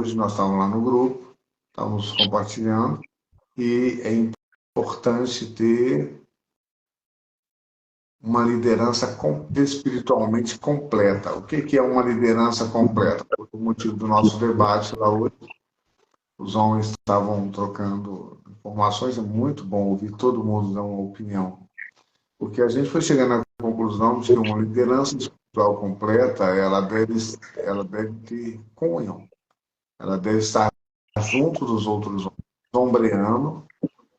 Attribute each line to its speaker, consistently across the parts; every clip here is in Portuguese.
Speaker 1: hoje nós estávamos lá no grupo, estávamos compartilhando, e é importante ter uma liderança espiritualmente completa. O que é uma liderança completa? Por motivo do nosso debate lá hoje, os homens estavam trocando informações, é muito bom ouvir todo mundo dar uma opinião. Porque a gente foi chegando à conclusão de que uma liderança espiritual completa, ela deve ter comunhão. Ela deve estar junto dos outros homens, ombreando,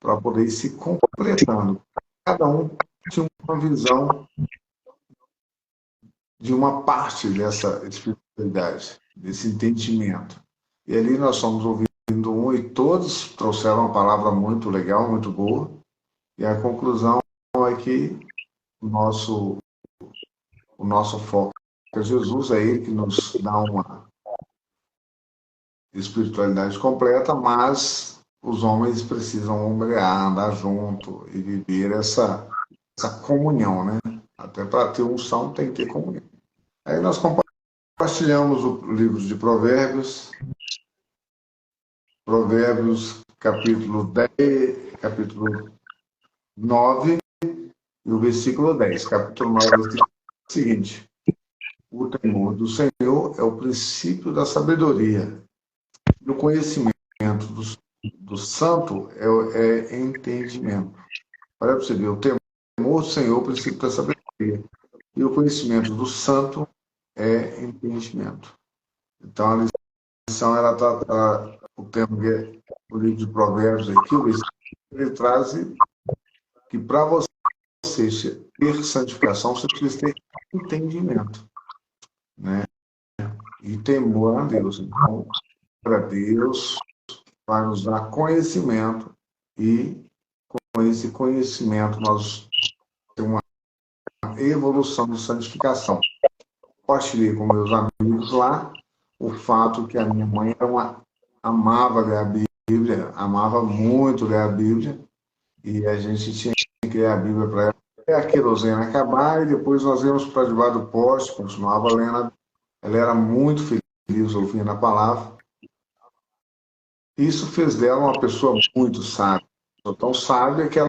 Speaker 1: para poder ir se completando. Cada um tinha uma visão de uma parte dessa espiritualidade, desse entendimento. E ali nós fomos ouvindo um e todos trouxeram uma palavra muito legal, muito boa, e a conclusão é que o nosso foco é Jesus, é Ele que nos dá uma espiritualidade completa, mas os homens precisam ombrear, andar junto e viver essa comunhão, né? Até para ter unção tem que ter comunhão. Aí nós compartilhamos o livro de Provérbios, capítulo 10, capítulo 9 e o versículo 10. Capítulo 9 é o seguinte: o temor do Senhor é o princípio da sabedoria, e o conhecimento do santo é entendimento. Olha para você ver, o temor do Senhor é o princípio da sabedoria, e o conhecimento do santo é entendimento. Então, a lição, o termo que é o livro de Provérbios aqui, ele traz que para você ter santificação, você precisa ter entendimento, né? E temor a Deus. Então, para Deus, vai nos dar conhecimento, e com esse conhecimento nós temos uma evolução de santificação. Compartilhei com meus amigos lá o fato que a minha mãe amava ler a Bíblia, amava muito ler a Bíblia, e a gente tinha que ler a Bíblia para ela até a querosene acabar, e depois nós íamos para debaixo do poste, continuava lendo. Ela era muito feliz ouvindo a palavra. Isso fez dela uma pessoa muito sábia, tão sábia que ela,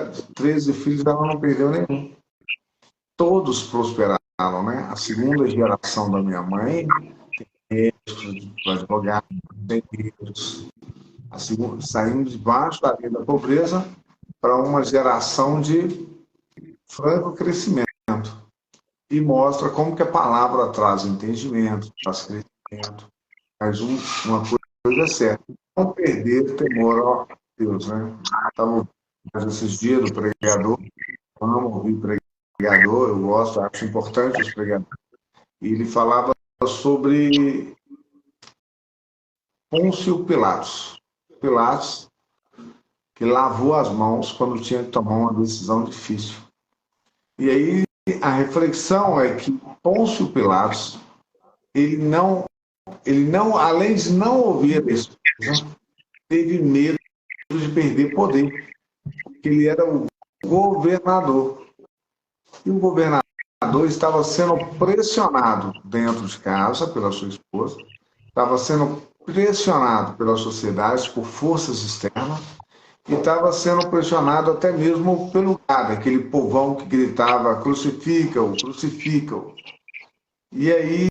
Speaker 1: de 13 filhos, ela não perdeu nenhum. Todos prosperaram, né? A segunda geração da minha mãe tem advogados, engenheiros, saindo debaixo da linha da pobreza para uma geração de franco crescimento. E mostra como que a palavra traz entendimento, traz crescimento, mas uma coisa é certa: não perder temor a Deus, né? Estava esses dias do pregador, amo ouvir pregador, eu gosto, acho importante os pregadores. E ele falava sobre Pôncio Pilatos. Pilatos, que lavou as mãos quando tinha que tomar uma decisão difícil. E aí a reflexão é que Pôncio Pilatos, ele não, além de não ouvir a decisão, teve medo de perder poder, porque ele era o governador. E o governador estava sendo pressionado dentro de casa pela sua esposa, estava sendo pressionado pela sociedade, por forças externas, e estava sendo pressionado até mesmo pelo gado, aquele povão que gritava: crucifica-o, crucifica-o. E aí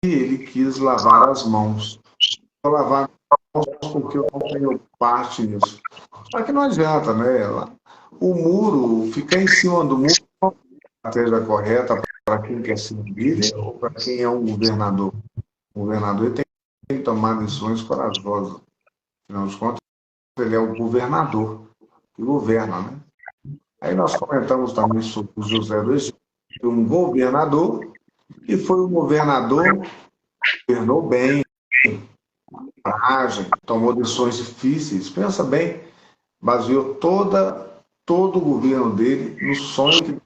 Speaker 1: ele quis lavar as mãos. Vou lavar as mãos porque eu não tenho parte nisso. Só que não adianta, né? O muro, ficar em cima do muro, não é a estratégia correta para quem quer ser líder ou para quem é um governador. O governador tem que tomar decisões corajosas. Afinal de contas, ele é o governador que governa, né? Aí nós comentamos também sobre o José do Egito, um governador, e foi um governador que governou bem, coragem, tomou decisões difíceis. Pensa bem, baseou todo o governo dele no sonho que...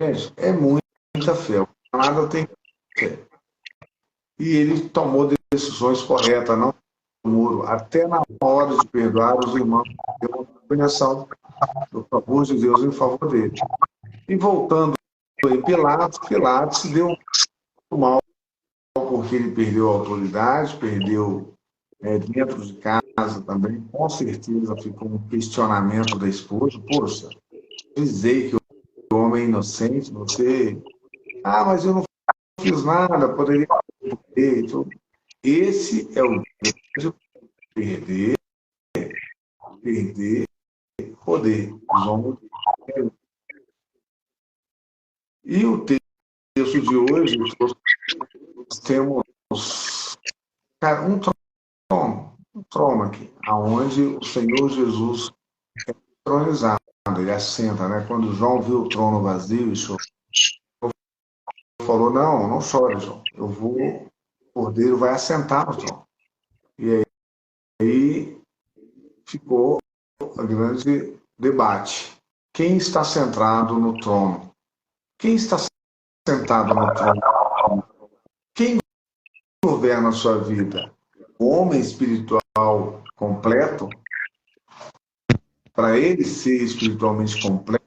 Speaker 1: Gente, é muita fé. Nada tem fé. E ele tomou decisões corretas, não no muro, até na hora de perdoar os irmãos, deu uma compreensão do favor de Deus em favor dele. E voltando em Pilatos se deu mal porque ele perdeu a autoridade, perdeu dentro de casa também. Com certeza ficou um questionamento da esposa. Poxa, dizer que o homem é inocente, você... Ah, mas eu não fiz nada, poderia ter. Então, esse é o grande perder, perder poder. Os homens... E o texto de hoje, nós temos, cara, um trono aqui, aonde o Senhor Jesus é tronizado, ele assenta, né? Quando João viu o trono vazio e chorou, falou, não chore, João, o Cordeiro vai assentar no trono. E aí ficou o grande debate. Quem está centrado no trono? Quem está sentado no trono? Quem governa a sua vida? O homem espiritual completo, para ele ser espiritualmente completo,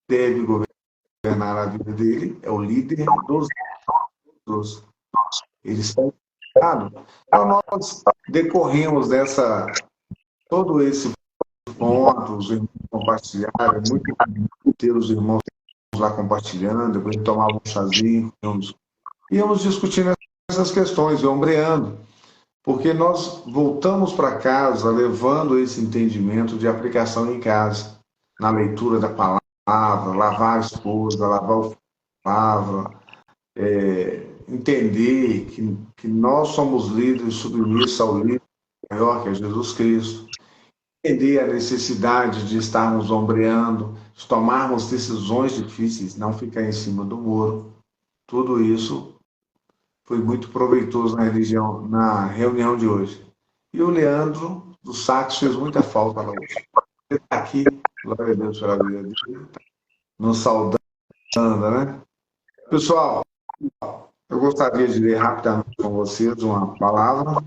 Speaker 1: deve governar a vida dele, é o líder dos outros. Ele está sentado. Então, nós decorremos todo esse ponto, os irmãos compartilharam, é muito bom ter os irmãos lá compartilhando, depois tomava um chazinho, íamos discutindo essas questões, ombreando, porque nós voltamos para casa levando esse entendimento de aplicação em casa, na leitura da palavra, lavar a esposa, lavar o palavra, entender que nós somos líderes submissos ao líder maior, que é Jesus Cristo, entender a necessidade de estarmos ombreando, de tomarmos decisões difíceis, não ficar em cima do muro. Tudo isso foi muito proveitoso na reunião de hoje. E o Leandro dos Sacos fez muita falta lá hoje. Ele está aqui, glória a Deus pela vida dele, nos saudando, né? Pessoal, eu gostaria de ler rapidamente com vocês uma palavra,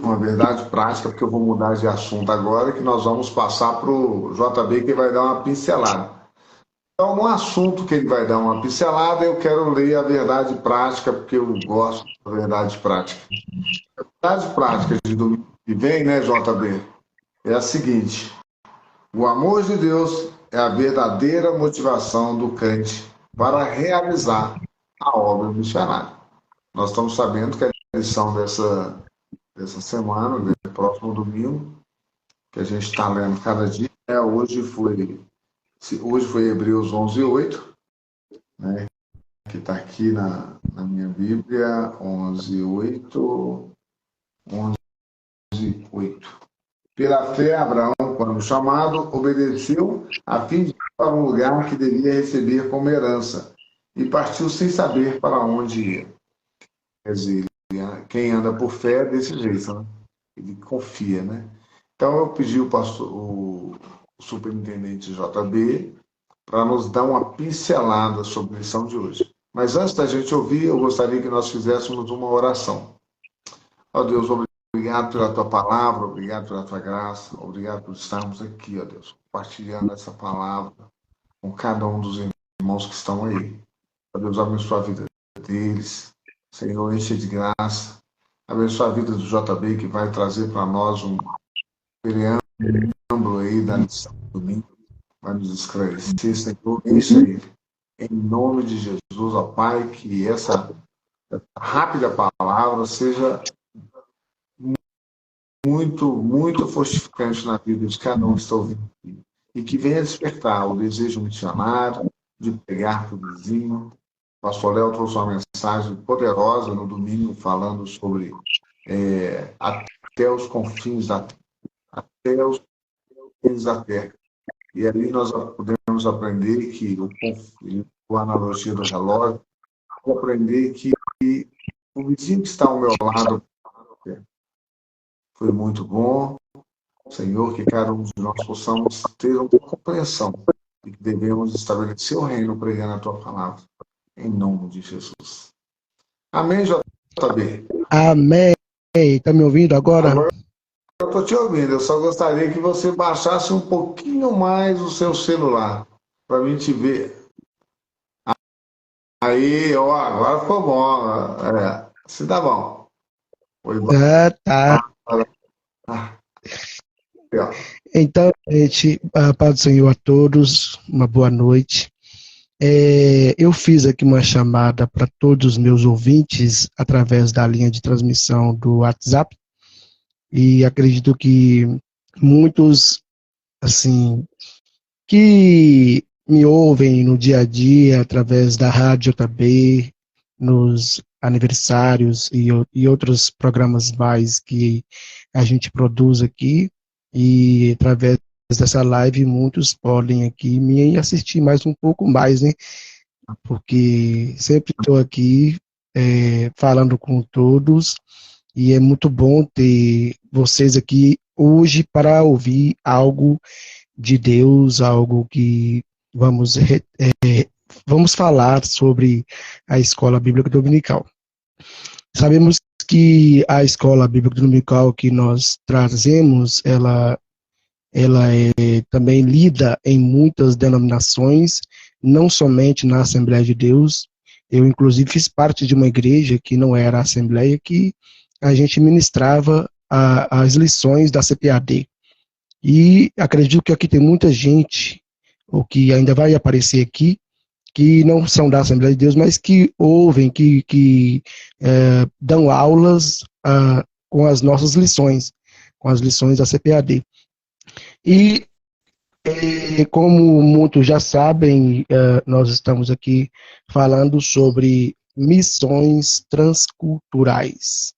Speaker 1: uma verdade prática, porque eu vou mudar de assunto agora, que nós vamos passar para o JB, que vai dar uma pincelada. Então, no assunto que ele vai dar uma pincelada, eu quero ler a verdade prática, porque eu gosto da verdade prática. A verdade prática de domingo que vem, né, JB, é a seguinte: o amor de Deus é a verdadeira motivação do crente para realizar a obra missionária. Nós estamos sabendo que a lição dessa semana, do próximo domingo, que a gente está lendo cada dia, hoje foi Hebreus 11:8, né, que está aqui na minha Bíblia, 11:8. Pela fé, Abraão, quando chamado, obedeceu a fim de ir para um lugar que devia receber como herança, e partiu sem saber para onde ia. Quer dizer, quem anda por fé é desse jeito, né? Ele confia, né? Então eu pedi o superintendente JB para nos dar uma pincelada sobre a lição de hoje. Mas antes da gente ouvir, eu gostaria que nós fizéssemos uma oração. Ó Deus, obrigado pela tua palavra, obrigado pela tua graça, obrigado por estarmos aqui, ó Deus, compartilhando essa palavra com cada um dos irmãos que estão aí. Ó Deus, abençoa a vida deles, Senhor, enche de graça, abençoa a vida do JB, que vai trazer para nós um preâmbulo aí da lição do domingo, vai nos esclarecer, Senhor, enche ele. Em nome de Jesus, ó Pai, que essa rápida palavra seja muito fortificante na vida de cada um que está ouvindo aqui. E que venha despertar o desejo missionário de pregar para o vizinho. O pastor Léo trouxe uma mensagem poderosa no domingo, falando sobre até os confins da terra. Até os confins da terra. E ali nós podemos aprender que, com a analogia do relógio, aprender que o vizinho que está ao meu lado foi muito bom. Senhor, que cada um de nós possamos ter uma compreensão de que devemos estabelecer o reino pregando a tua palavra. Em nome de Jesus. Amém, JB?
Speaker 2: Amém. Está me ouvindo agora?
Speaker 1: Agora eu estou te ouvindo. Eu só gostaria que você baixasse um pouquinho mais o seu celular para mim te ver. Aí, ó, agora ficou bom. Se dá bom. Foi bom.
Speaker 2: Ah, tá.
Speaker 1: Ah, aqui, ó.
Speaker 2: Então, gente, a paz do Senhor a todos, uma boa noite. Eu fiz aqui uma chamada para todos os meus ouvintes através da linha de transmissão do WhatsApp e acredito que muitos, assim, que me ouvem no dia a dia através da rádio também, nos aniversários e outros programas mais que a gente produz aqui, e através dessa live muitos podem aqui me assistir mais um pouco mais, né? Porque sempre estou aqui falando com todos e é muito bom ter vocês aqui hoje para ouvir algo de Deus, algo que vamos, vamos falar sobre a Escola Bíblica Dominical. Sabemos que a Escola Bíblica Dominical que nós trazemos, ela também lida em muitas denominações, não somente na Assembleia de Deus. Eu, inclusive, fiz parte de uma igreja que não era a Assembleia, que a gente ministrava as lições da CPAD. E acredito que aqui tem muita gente, ou que ainda vai aparecer aqui, que não são da Assembleia de Deus, mas que ouvem, que dão aulas com as nossas lições, com as lições da CPAD. E, como muitos já sabem, nós estamos aqui falando sobre missões transculturais.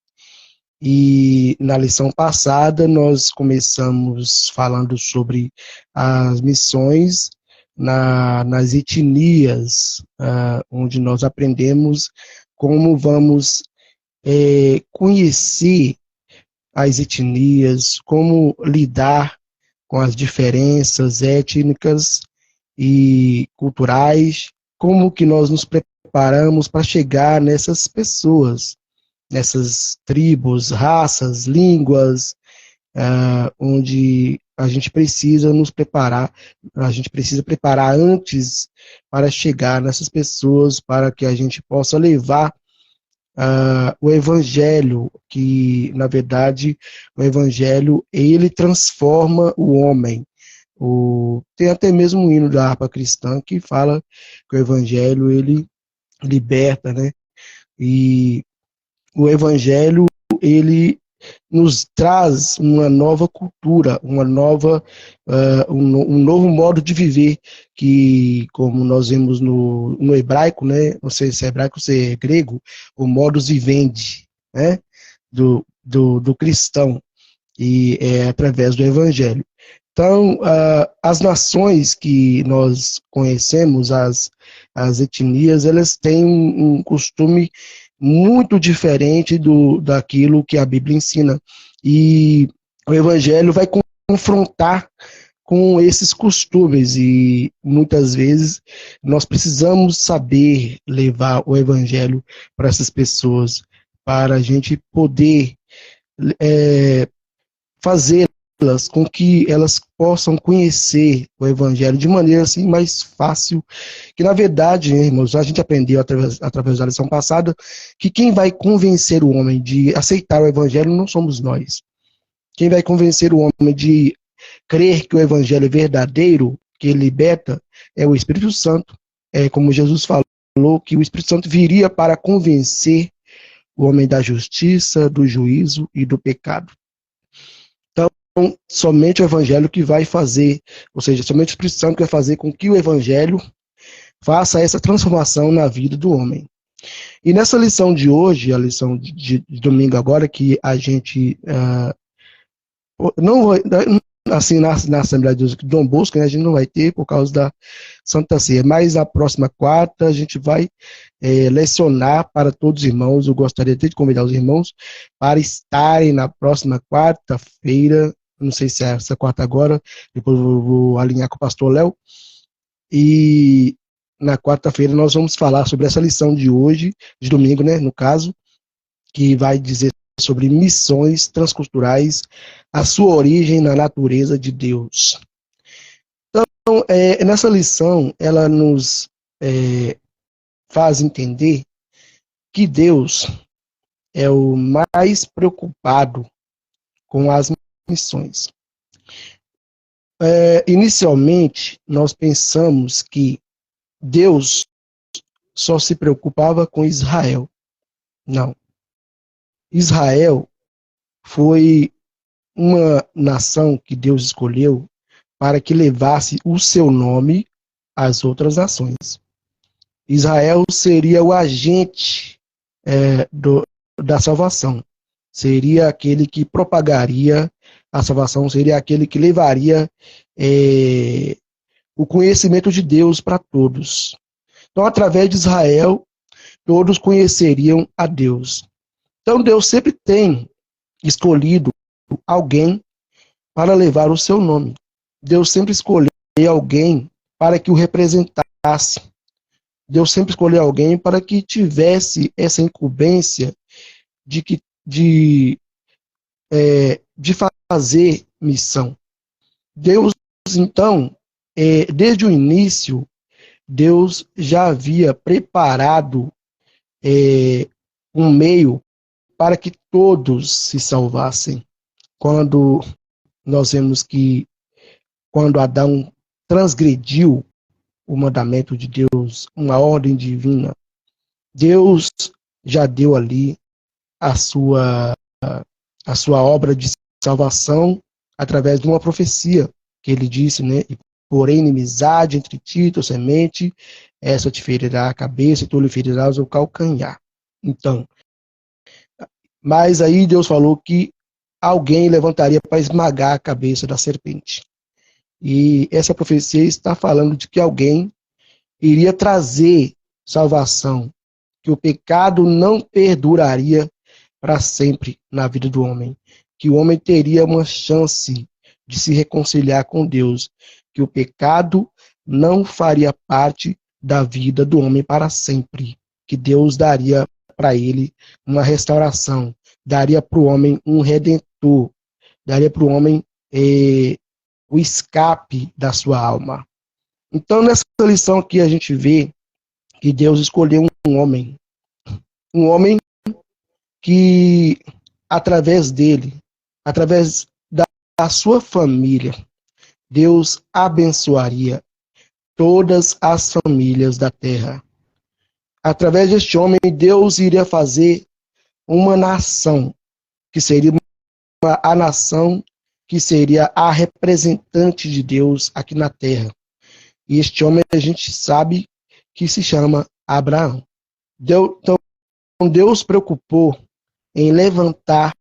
Speaker 2: E na lição passada nós começamos falando sobre as missões nas etnias, onde nós aprendemos como vamos conhecer as etnias, como lidar com as diferenças étnicas e culturais, como que nós nos preparamos para chegar nessas pessoas, nessas tribos, raças, línguas, onde a gente precisa nos preparar, a gente precisa preparar antes para chegar nessas pessoas, para que a gente possa levar o evangelho, que na verdade o evangelho ele transforma o homem. Tem até mesmo um hino da harpa cristã que fala que o evangelho ele liberta, né? E o evangelho ele nos traz uma nova cultura, uma nova, um novo modo de viver, que, como nós vemos no hebraico, né, não sei se é hebraico ou se é grego, o modus vivendi, né, do cristão, e é através do evangelho. Então, as nações que nós conhecemos, as etnias, elas têm um costume muito diferente daquilo que a Bíblia ensina. E o Evangelho vai confrontar com esses costumes, e muitas vezes nós precisamos saber levar o Evangelho para essas pessoas, para a gente poder fazê-las com que elas possam conhecer o Evangelho de maneira assim mais fácil, que na verdade, irmãos, a gente aprendeu através da lição passada, que quem vai convencer o homem de aceitar o Evangelho não somos nós. Quem vai convencer o homem de crer que o Evangelho é verdadeiro, que ele liberta, é o Espírito Santo. É como Jesus falou, que o Espírito Santo viria para convencer o homem da justiça, do juízo e do pecado. Então, somente o Evangelho que vai fazer, ou seja, somente o Espírito Santo que vai fazer com que o Evangelho faça essa transformação na vida do homem. E nessa lição de hoje, a lição de domingo agora, que a gente não vai, assim, na Assembleia de Deus de Dom Bosco, né, a gente não vai ter por causa da Santa Ceia, mas na próxima quarta a gente vai lecionar para todos os irmãos. Eu gostaria de convidar os irmãos para estarem na próxima quarta-feira, não sei se é essa quarta agora, depois eu vou alinhar com o pastor Léo, e na quarta-feira nós vamos falar sobre essa lição de hoje, de domingo, né, no caso, que vai dizer sobre missões transculturais, a sua origem na natureza de Deus. Então, nessa lição, ela nos faz entender que Deus é o mais preocupado com as missões. Inicialmente, nós pensamos que Deus só se preocupava com Israel. Não. Israel foi uma nação que Deus escolheu para que levasse o seu nome às outras nações. Israel seria o agente da salvação. Seria aquele que propagaria a salvação, seria aquele que levaria o conhecimento de Deus para todos. Então, através de Israel, todos conheceriam a Deus. Então, Deus sempre tem escolhido alguém para levar o seu nome. Deus sempre escolheu alguém para que o representasse. Deus sempre escolheu alguém para que tivesse essa incumbência de fazer missão. Deus, então, desde o início, Deus já havia preparado um meio para que todos se salvassem. Quando nós vemos que quando Adão transgrediu o mandamento de Deus, uma ordem divina, Deus já deu ali a sua obra de salvação através de uma profecia que ele disse, né? Porém, inimizade entre ti e tua semente, essa te ferirá a cabeça e tu lhe ferirás o calcanhar. Então, mas aí Deus falou que alguém levantaria para esmagar a cabeça da serpente. E essa profecia está falando de que alguém iria trazer salvação, que o pecado não perduraria para sempre na vida do homem, que o homem teria uma chance de se reconciliar com Deus, que o pecado não faria parte da vida do homem para sempre, que Deus daria para ele uma restauração, daria para o homem um redentor, daria para o homem o escape da sua alma. Então, nessa lição aqui a gente vê que Deus escolheu um homem que, através dele, através da sua família, Deus abençoaria todas as famílias da terra. Através deste homem, Deus iria fazer uma nação, que seria a nação que seria a representante de Deus aqui na terra. E este homem a gente sabe que se chama Abraão. Então, Deus preocupou em levantar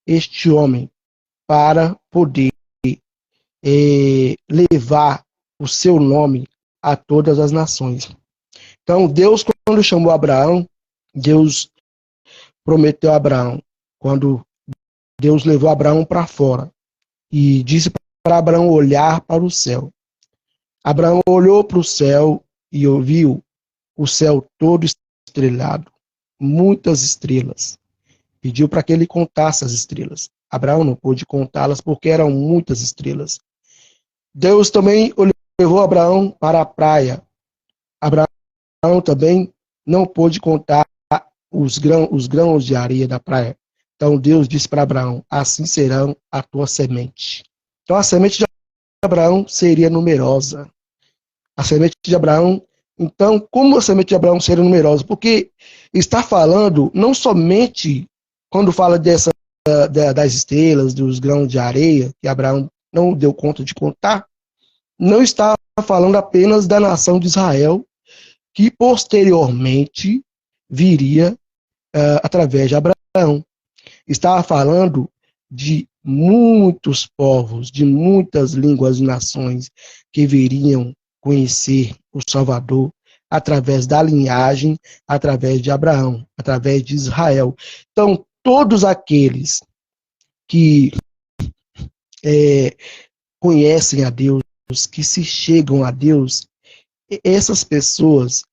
Speaker 2: este homem para poder levar o seu nome a todas as nações. Então, Deus, quando chamou Abraão, Deus prometeu a Abraão, quando Deus levou Abraão para fora e disse para Abraão olhar para o céu. Abraão olhou para o céu e ouviu o céu todo estrelado, muitas estrelas. Pediu para que ele contasse as estrelas. Abraão não pôde contá-las porque eram muitas estrelas. Deus também levou Abraão para a praia. Abraão também não pôde contar os grãos de areia da praia. Então Deus disse para Abraão, assim serão a tua semente. Então a semente de Abraão seria numerosa. A semente de Abraão, então, como a semente de Abraão seria numerosa? Porque está falando, não somente quando fala das estrelas, dos grãos de areia, que Abraão não deu conta de contar, não está falando apenas da nação de Israel, que posteriormente viria através de Abraão. Estava falando de muitos povos, de muitas línguas e nações que viriam conhecer o Salvador através da linhagem, através de Abraão, através de Israel. Então, todos aqueles que conhecem a Deus, que se chegam a Deus, essas pessoas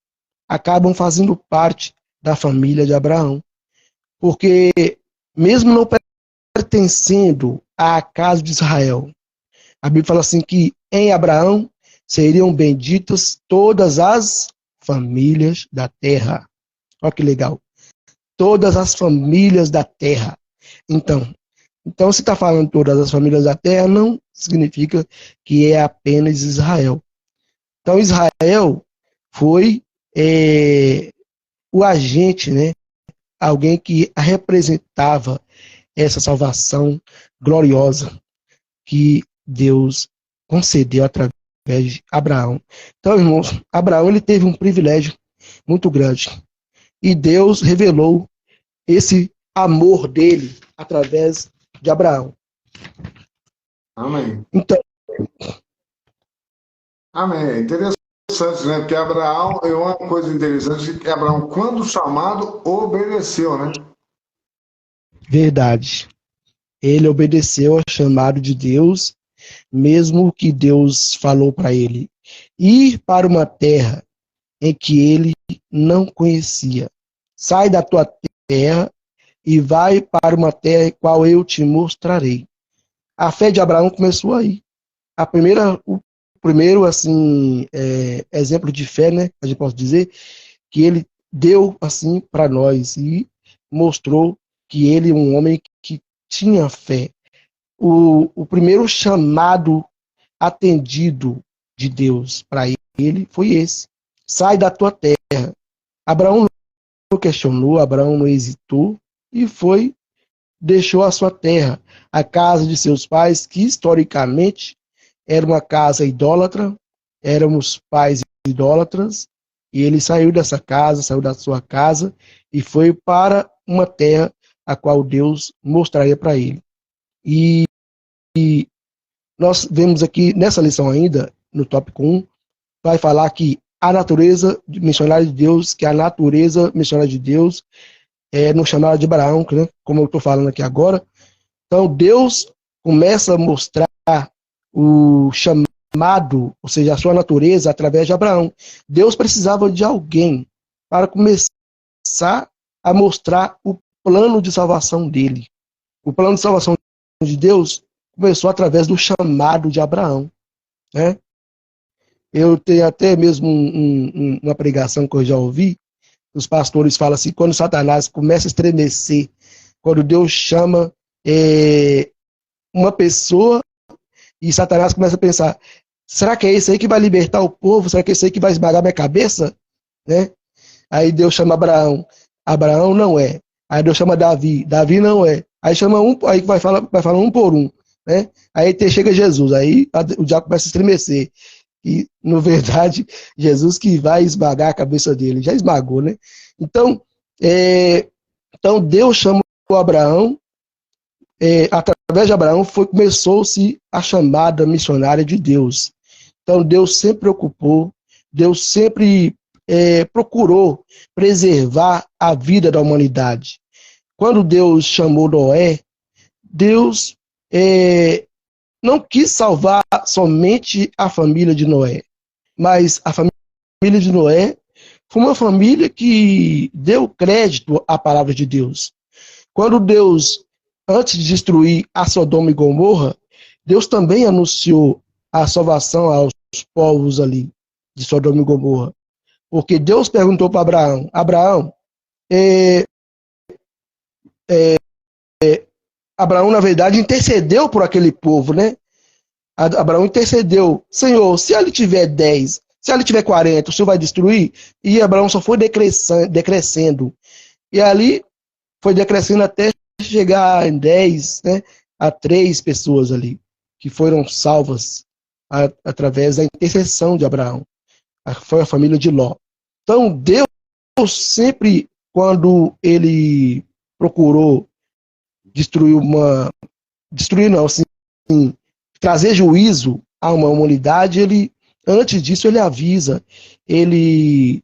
Speaker 2: acabam fazendo parte da família de Abraão. Porque, mesmo não pertencendo à casa de Israel, a Bíblia fala assim que em Abraão seriam benditas todas as famílias da terra. Olha que legal. Todas as famílias da terra. Então, se está falando todas as famílias da terra, não significa que é apenas Israel. Então, Israel foi o agente, né? Alguém que representava essa salvação gloriosa que Deus concedeu através de Abraão. Então, irmãos, Abraão ele teve um privilégio muito grande. E Deus revelou esse amor dele através de Abraão.
Speaker 1: Amém.
Speaker 2: Então,
Speaker 1: Amém. Interessante, né? Porque Abraão, é uma coisa interessante, que Abraão, quando chamado, obedeceu, né?
Speaker 2: verdade. Ele obedeceu ao chamado de Deus, mesmo que Deus falou para ele ir para uma terra em que ele não conhecia. Sai da tua terra e vai para uma terra qual eu te mostrarei. A fé de Abraão começou aí. O primeiro assim exemplo de fé, né, a gente pode dizer, que ele deu assim para nós e mostrou que ele é um homem que tinha fé. O primeiro chamado atendido de Deus para ele foi esse: sai da tua terra. Abraão não questionou, Abraão não hesitou e deixou a sua terra, a casa de seus pais, que historicamente era uma casa idólatra, éramos pais idólatras, e ele saiu dessa casa, saiu da sua casa e foi para uma terra a qual Deus mostraria para ele. E nós vemos aqui nessa lição ainda, no tópico 1, vai falar que a natureza missionária de Deus, que a natureza missionária de Deus no chamado de Abraão, né, como eu estou falando aqui agora. Então, Deus começa a mostrar o chamado, ou seja, a sua natureza, através de Abraão. Deus precisava de alguém para começar a mostrar o plano de salvação dele. O plano de salvação de Deus começou através do chamado de Abraão, né? Eu tenho até mesmo uma pregação que eu já ouvi, os pastores falam assim, quando Satanás começa a estremecer, quando Deus chama uma pessoa e Satanás começa a pensar, será que é isso aí que vai libertar o povo? Será que é isso aí que vai esmagar minha cabeça? Né? Aí Deus chama Abraão, Abraão não é. Aí Deus chama Davi, Davi não é. Aí chama aí vai falar um por um. Né? Aí chega Jesus, aí o diabo começa a estremecer. E, na verdade, Jesus que vai esmagar a cabeça dele. Já esmagou, né? Então, Deus chamou Abraão, através de Abraão começou-se a chamada missionária de Deus. Então, Deus sempre preocupou, Deus sempre procurou preservar a vida da humanidade. Quando Deus chamou Noé, Deus não quis salvar somente a família de Noé, mas a família de Noé foi uma família que deu crédito à palavra de Deus. Quando Deus, antes de destruir a Sodoma e Gomorra, Deus também anunciou a salvação aos povos ali de Sodoma e Gomorra. Porque Deus perguntou para Abraão, Abraão, Abraão, na verdade, intercedeu por aquele povo, né? Abraão intercedeu. Senhor, se ele tiver 10, se ele tiver 40, o Senhor vai destruir? E Abraão só foi decrescendo. E ali foi decrescendo até chegar em 10, né, a 3 pessoas ali, que foram salvas através da intercessão de Abraão. Foi a família de Ló. Então, Deus sempre, quando ele procurou trazer juízo a uma humanidade, antes disso ele avisa, ele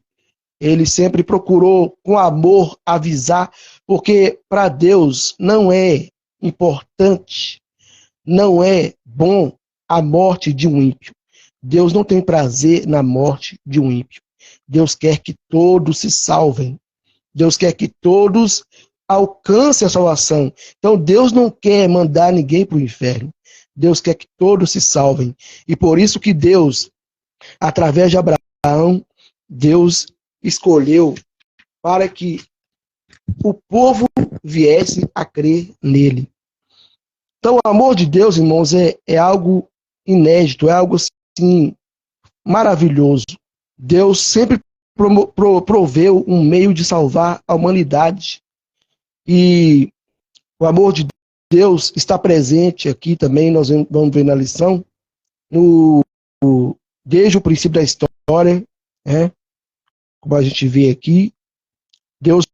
Speaker 2: sempre procurou com amor avisar, porque para Deus não é importante, não é bom a morte de um ímpio. Deus não tem prazer na morte de um ímpio. Deus quer que todos se salvem. Deus quer que todos alcancem a salvação. Então Deus não quer mandar ninguém para o inferno. Deus quer que todos se salvem. E por isso que Deus, através de Abraão, Deus escolheu para que o povo viesse a crer nele. Então, o amor de Deus, irmãos, é algo inédito, é algo assim maravilhoso. Deus sempre proveu um meio de salvar a humanidade. E o amor de Deus está presente aqui também, nós vamos ver na lição, desde o princípio da história, né? Como a gente vê aqui, Deus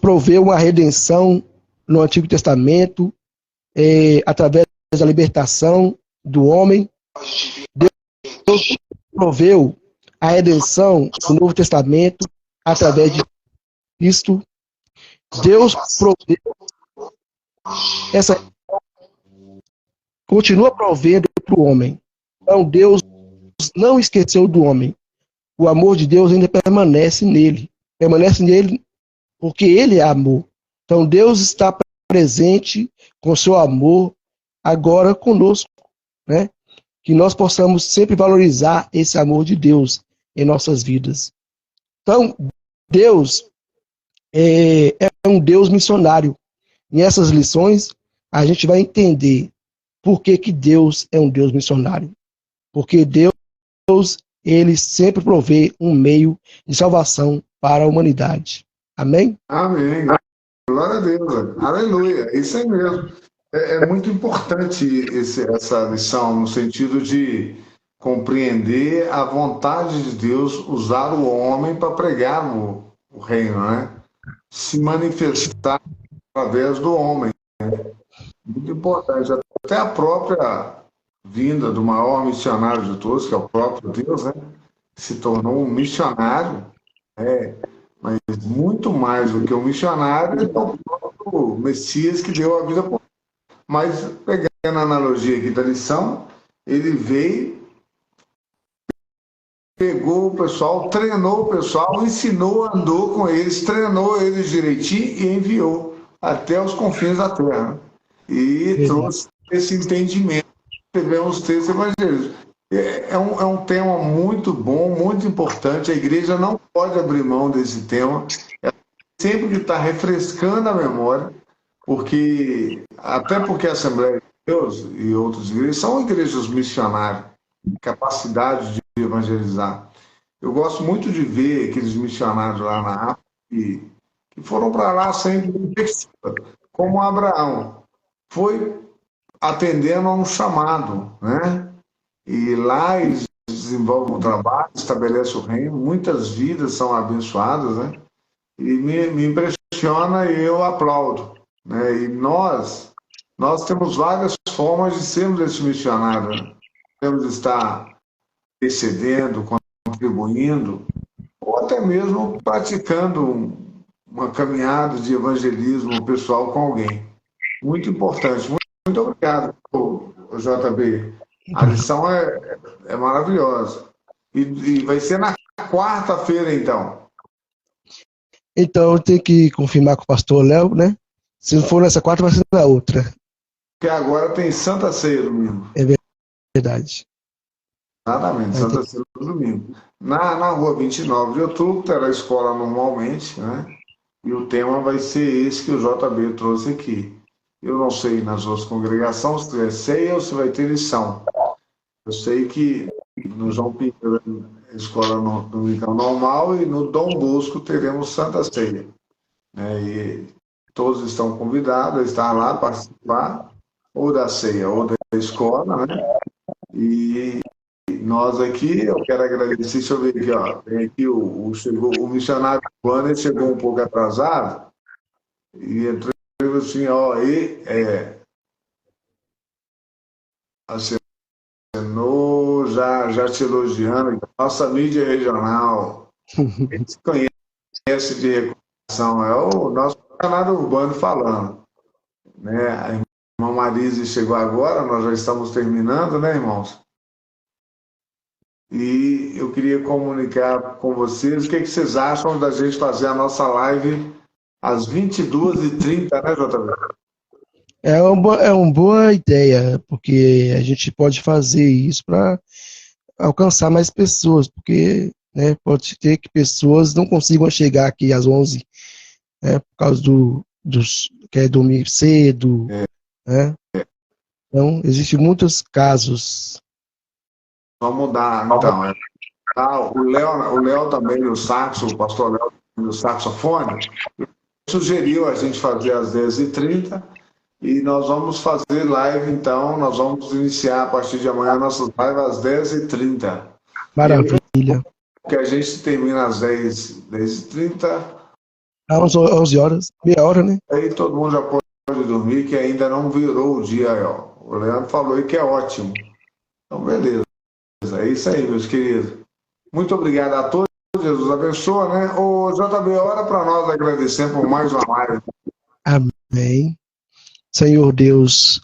Speaker 2: proveu uma redenção no Antigo Testamento, através da libertação do homem. Deus proveu a redenção no Novo Testamento através de Cristo. Deus proveu continua provendo para o homem. Então Deus não esqueceu do homem. O amor de Deus ainda permanece nele. Permanece nele porque ele é amor. Então Deus está presente com seu amor agora conosco, né? Que nós possamos sempre valorizar esse amor de Deus em nossas vidas. Então, Deus é um Deus missionário. Nessas lições, a gente vai entender por que Deus é um Deus missionário. Porque Deus, ele sempre provê um meio de salvação para a humanidade. Amém?
Speaker 1: Amém. Glória a Deus. Aleluia. Isso aí mesmo. É muito importante essa lição, no sentido de compreender a vontade de Deus usar o homem para pregar o reino, né? Se manifestar através do homem. Muito importante. Até a própria vinda do maior missionário de todos, que é o próprio Deus, né? Se tornou um missionário, mas muito mais do que um missionário, é o próprio Messias que deu a vida por. Mas, pegando a analogia aqui da lição, ele veio, pegou o pessoal, treinou o pessoal, ensinou, andou com eles, treinou eles direitinho e enviou até os confins da terra. E trouxe esse entendimento. Tivemos os três evangelhos. É um tema muito bom, muito importante. A igreja não pode abrir mão desse tema. Ela sempre que está refrescando a memória, até porque a Assembleia de Deus e outras igrejas são igrejas missionárias, capacidade de evangelizar. Eu gosto muito de ver aqueles missionários lá na África que foram para lá sem perspectiva, como Abraão. Foi atendendo a um chamado, né? E lá eles desenvolvem o trabalho, estabelecem o reino, muitas vidas são abençoadas, né? E me impressiona e eu aplaudo, né? E nós temos várias formas de sermos esse missionário, né? Temos de estar excedendo, contribuindo, ou até mesmo praticando uma caminhada de evangelismo pessoal com alguém. Muito importante. Muito obrigado, JB. A lição é maravilhosa. E vai ser na quarta-feira, então.
Speaker 2: Então, eu tenho que confirmar com o pastor Léo, né? Se não for nessa quarta, vai ser na outra.
Speaker 1: Porque agora tem Santa Ceia domingo.
Speaker 2: É verdade.
Speaker 1: Exatamente, Santa Ceia domingo. Na rua 29 de outubro, terá a escola normalmente, né? E o tema vai ser esse que o JB trouxe aqui. Eu não sei nas outras congregações se é ceia ou se vai ter lição. Eu sei que no João Pinheiro, escola dominical normal, e no Dom Bosco teremos Santa Ceia. E todos estão convidados a estar lá, participar, ou da ceia, ou da escola, né? E nós aqui, eu quero agradecer, deixa eu ver aqui, ó, tem aqui o missionário Urbano, ele chegou um pouco atrasado, e entrou assim, ó, assinou, já te elogiando, nossa mídia regional, quem se conhece de recuperação, é o nosso missionário Urbano falando, né? A irmã Marise chegou agora, nós já estamos terminando, né, irmãos? E eu queria comunicar com vocês o que vocês acham da gente fazer a nossa live às 22h30, né, JB?
Speaker 2: É uma boa ideia, porque a gente pode fazer isso para alcançar mais pessoas, porque né? Pode ter que pessoas não consigam chegar aqui às 11, né? Por causa quer dormir cedo, né? Então, existem muitos casos.
Speaker 1: Vamos mudar, então. O Léo também, o saxo, o pastor Léo, do saxofone, sugeriu a gente fazer às 10h30 e nós vamos fazer live, então, nós vamos iniciar a partir de amanhã nossas lives às 10h30.
Speaker 2: Maravilha.
Speaker 1: Que a gente termina às 10h30.
Speaker 2: Às 11 horas, meia hora, né?
Speaker 1: Aí todo mundo já pode dormir, que ainda não virou o dia aí, ó. O Leandro falou aí que é ótimo. Então, beleza. É isso aí, meus queridos. Muito obrigado a todos. Jesus abençoe, né? Ô, JB, ora para nós agradecer por mais uma live.
Speaker 2: Amém. Senhor Deus,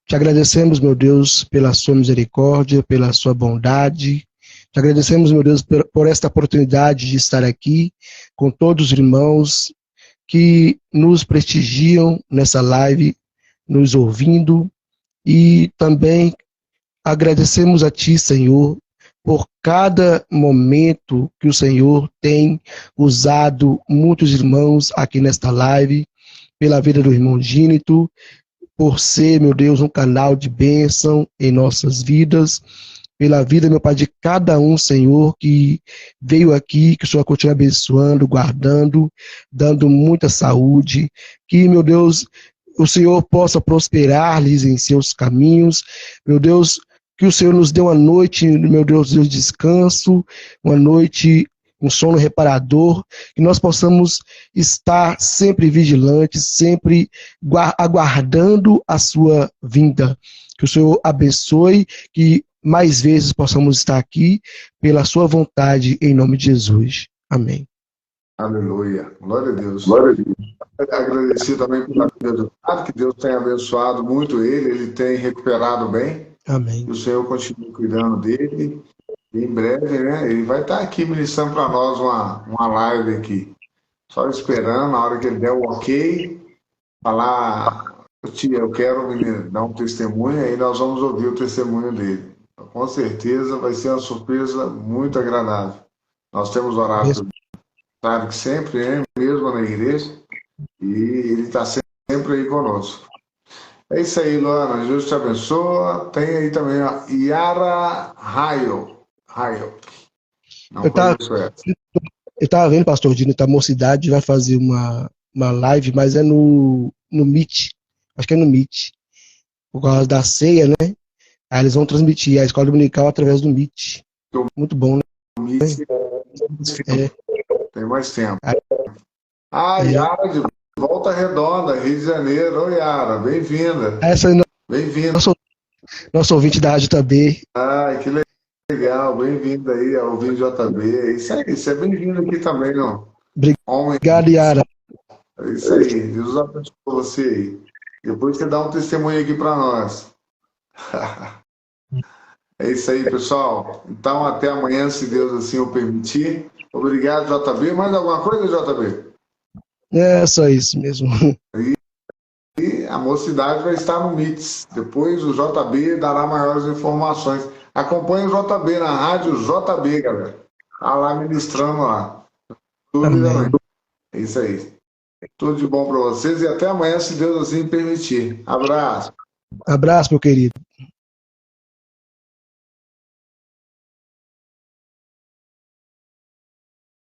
Speaker 2: te agradecemos, meu Deus, pela sua misericórdia, pela sua bondade. Te agradecemos, meu Deus, por esta oportunidade de estar aqui com todos os irmãos que nos prestigiam nessa live, nos ouvindo. E também agradecemos a Ti, Senhor, por cada momento que o Senhor tem usado muitos irmãos aqui nesta live, pela vida do irmão Gínito, por ser, meu Deus, um canal de bênção em nossas vidas, pela vida, meu Pai, de cada um, Senhor, que veio aqui, que o Senhor continue abençoando, guardando, dando muita saúde, que, meu Deus, o Senhor possa prosperar-lhes em seus caminhos, meu Deus, que o Senhor nos dê uma noite, meu Deus, de descanso, uma noite, um sono reparador, que nós possamos estar sempre vigilantes, sempre aguardando a sua vinda. Que o Senhor abençoe, que mais vezes possamos estar aqui pela sua vontade, em nome de Jesus. Amém.
Speaker 1: Aleluia. Glória a Deus. Glória a Deus. Agradecer também pela vida do Padre, que Deus tenha abençoado muito ele tem recuperado bem.
Speaker 2: Amém.
Speaker 1: Que o Senhor continue cuidando dele. E em breve, né, ele vai estar aqui ministrando para nós uma live aqui. Só esperando, na hora que ele der o ok, falar, tia, eu quero dar um testemunho, aí nós vamos ouvir o testemunho dele. Então, com certeza vai ser uma surpresa muito agradável. Nós temos orado, claro que sempre, né, mesmo na igreja, e ele está sempre aí conosco. É isso aí, Luana. Deus te abençoe. Tem aí também a Yara Raio. Não conheço essa.
Speaker 2: Eu estava vendo, pastor Dino, a Mocidade vai fazer uma live, mas é no Meet. Acho que é no Meet. Por causa da ceia, né? Aí eles vão transmitir a escola dominical através do Meet. Muito bom, né?
Speaker 1: Meet tem mais tempo. Yara de Volta Redonda, Rio de Janeiro. Oi, Yara, bem-vinda. Bem-vinda.
Speaker 2: Nosso ouvinte da Rádio JB.
Speaker 1: Que legal, bem-vindo aí ao ouvinte JB. Isso aí, você é bem-vindo aqui também, não?
Speaker 2: Obrigado, Yara.
Speaker 1: É isso aí, Deus abençoe você aí. Depois você dá um testemunho aqui para nós. É isso aí, pessoal. Então, até amanhã, se Deus assim o permitir. Obrigado, JB. Mais alguma coisa, JB?
Speaker 2: É só isso mesmo.
Speaker 1: E a Mocidade vai estar no MITS. Depois o JB dará maiores informações. Acompanhe o JB na rádio JB, galera. Está lá ministrando lá. É isso aí. Tudo de bom para vocês e até amanhã, se Deus assim permitir. Abraço.
Speaker 2: Abraço, meu querido.